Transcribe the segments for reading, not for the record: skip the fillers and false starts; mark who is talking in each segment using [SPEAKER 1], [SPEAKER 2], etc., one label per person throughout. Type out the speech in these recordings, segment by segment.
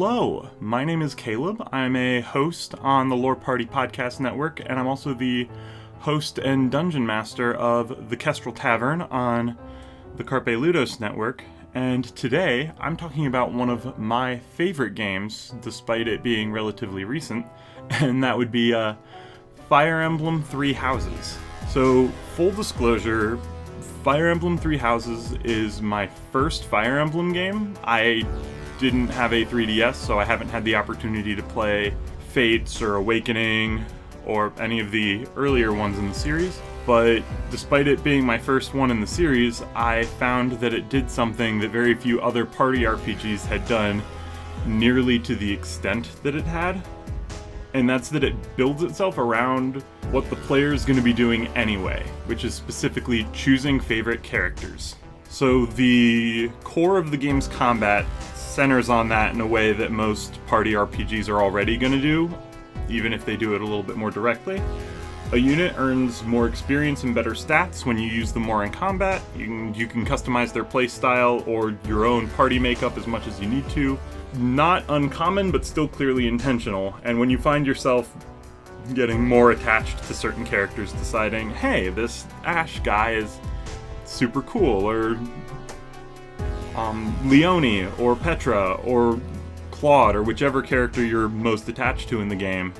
[SPEAKER 1] Hello, my name is Caleb. I'm a host on the Lore Party Podcast Network, and I'm also the host and dungeon master of the Kestrel Tavern on the Carpe Ludos Network. And today, I'm talking about one of my favorite games, despite it being relatively recent, and that would be Fire Emblem Three Houses. So, full disclosure, Fire Emblem Three Houses is my first Fire Emblem game. I didn't have a 3DS, so I haven't had the opportunity to play Fates or Awakening or any of the earlier ones in the series. But despite it being my first one in the series, I found that it did something that very few other party RPGs had done nearly to the extent that it had. And that's that it builds itself around what the player is going to be doing anyway, which is specifically choosing favorite characters. So the core of the game's combat centers on that in a way that most party RPGs are already going to do, even if they do it a little bit more directly. A unit earns more experience and better stats when you use them more in combat. You can customize their playstyle or your own party makeup as much as you need to. Not uncommon, but still clearly intentional. And when you find yourself getting more attached to certain characters, deciding, hey, this Ash guy is super cool, or Leonie, or Petra, or Claude, or whichever character you're most attached to in the game,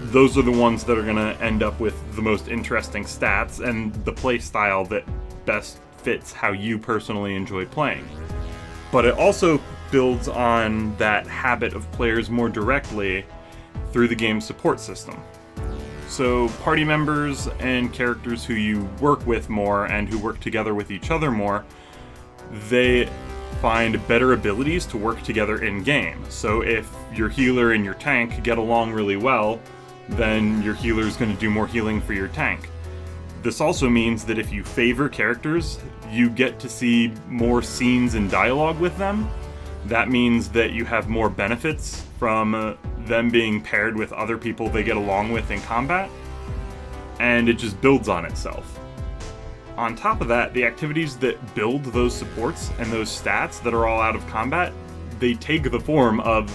[SPEAKER 1] those are the ones that are going to end up with the most interesting stats and the play style that best fits how you personally enjoy playing. But it also builds on that habit of players more directly through the game's support system. So party members and characters who you work with more and who work together with each other more, they find better abilities to work together in-game. So if your healer and your tank get along really well, then your healer is going to do more healing for your tank. This also means that if you favor characters, you get to see more scenes and dialogue with them. That means that you have more benefits from them being paired with other people they get along with in combat, and it just builds on itself. On top of that, the activities that build those supports and those stats that are all out of combat, they take the form of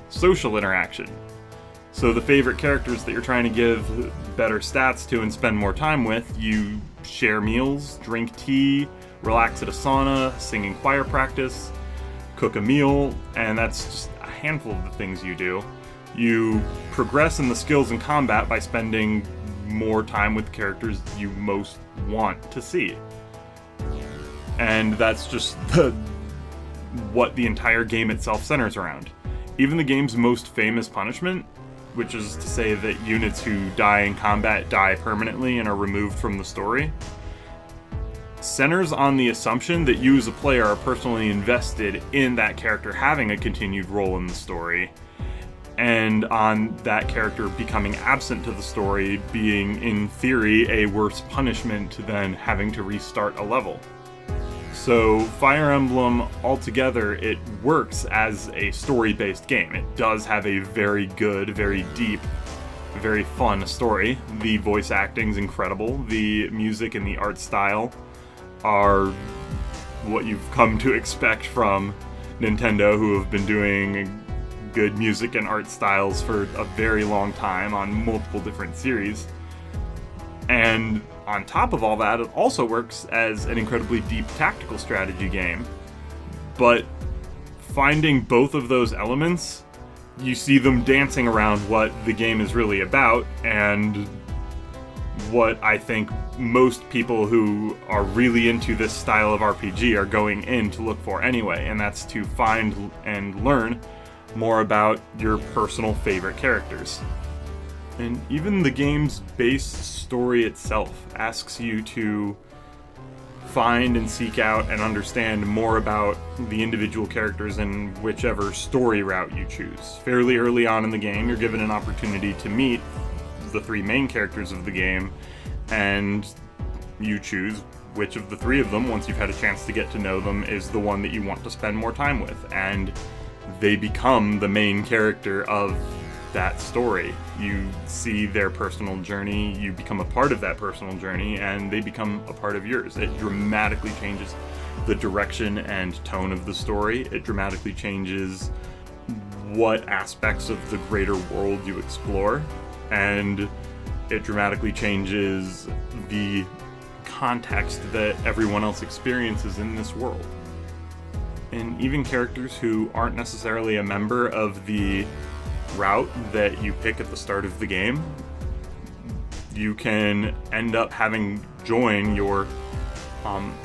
[SPEAKER 1] social interaction. So the favorite characters that you're trying to give better stats to and spend more time with, you share meals, drink tea, relax at a sauna, sing in choir practice, cook a meal, and that's just a handful of the things you do. You progress in the skills in combat by spending more time with characters you most want to see. And that's just what the entire game itself centers around. Even the game's most famous punishment, which is to say that units who die in combat die permanently and are removed from the story, centers on the assumption that you as a player are personally invested in that character having a continued role in the story, and on that character becoming absent to the story being, in theory, a worse punishment than having to restart a level. So Fire Emblem, altogether, it works as a story-based game. It does have a very good, very deep, very fun story. The voice acting's incredible. The music and the art style are what you've come to expect from Nintendo, who have been doing good music and art styles for a very long time on multiple different series. And on top of all that, it also works as an incredibly deep tactical strategy game. But finding both of those elements, you see them dancing around what the game is really about, and what I think most people who are really into this style of RPG are going in to look for anyway, and that's to find and learn more about your personal favorite characters. And even the game's base story itself asks you to find and seek out and understand more about the individual characters in whichever story route you choose. Fairly early on in the game, you're given an opportunity to meet the three main characters of the game, and you choose which of the three of them, once you've had a chance to get to know them, is the one that you want to spend more time with. And they become the main character of that story. You see their personal journey, you become a part of that personal journey, and they become a part of yours. It dramatically changes the direction and tone of the story. It dramatically changes what aspects of the greater world you explore, and it dramatically changes the context that everyone else experiences in this world. And even characters who aren't necessarily a member of the route that you pick at the start of the game, you can end up having join your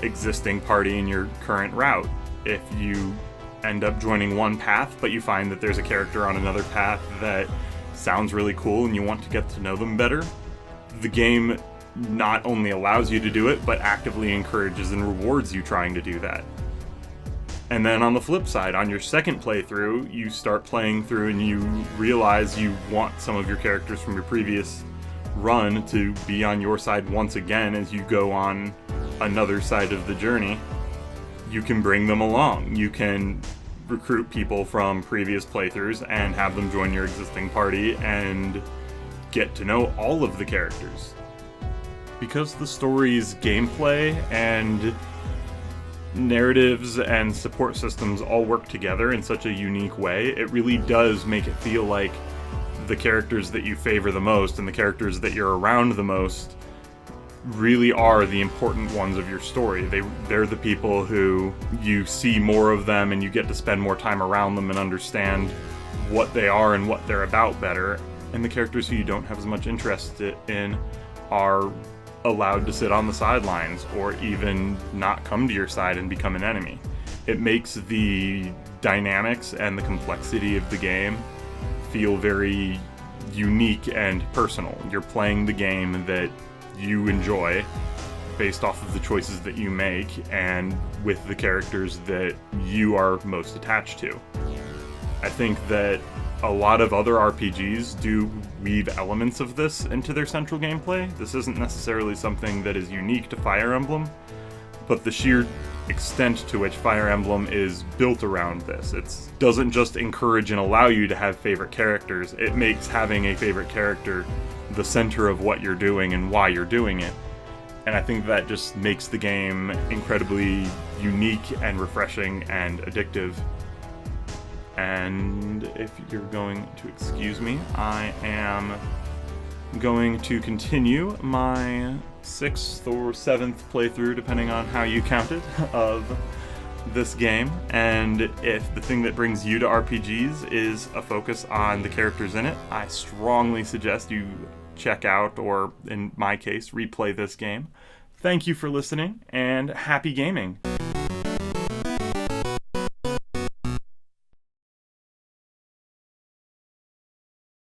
[SPEAKER 1] existing party in your current route. If you end up joining one path, but you find that there's a character on another path that sounds really cool and you want to get to know them better, the game not only allows you to do it, but actively encourages and rewards you trying to do that. And then on the flip side, on your second playthrough, you start playing through and you realize you want some of your characters from your previous run to be on your side once again as you go on another side of the journey. You can bring them along. You can recruit people from previous playthroughs and have them join your existing party and get to know all of the characters. Because the story's gameplay and narratives and support systems all work together in such a unique way, it really does make it feel like the characters that you favor the most and the characters that you're around the most really are the important ones of your story. They're the people who you see more of them and you get to spend more time around them and understand what they are and what they're about better. And the characters who you don't have as much interest in are allowed to sit on the sidelines or even not come to your side and become an enemy. It makes the dynamics and the complexity of the game feel very unique and personal. You're playing the game that you enjoy based off of the choices that you make and with the characters that you are most attached to. I think that a lot of other RPGs do weave elements of this into their central gameplay. This isn't necessarily something that is unique to Fire Emblem, but the sheer extent to which Fire Emblem is built around this. It doesn't just encourage and allow you to have favorite characters, it makes having a favorite character the center of what you're doing and why you're doing it. And I think that just makes the game incredibly unique and refreshing and addictive. And if you're going to excuse me, I am going to continue my 6th or 7th playthrough, depending on how you count it, of this game. And if the thing that brings you to RPGs is a focus on the characters in it, I strongly suggest you check out, or in my case, replay this game. Thank you for listening, and happy gaming!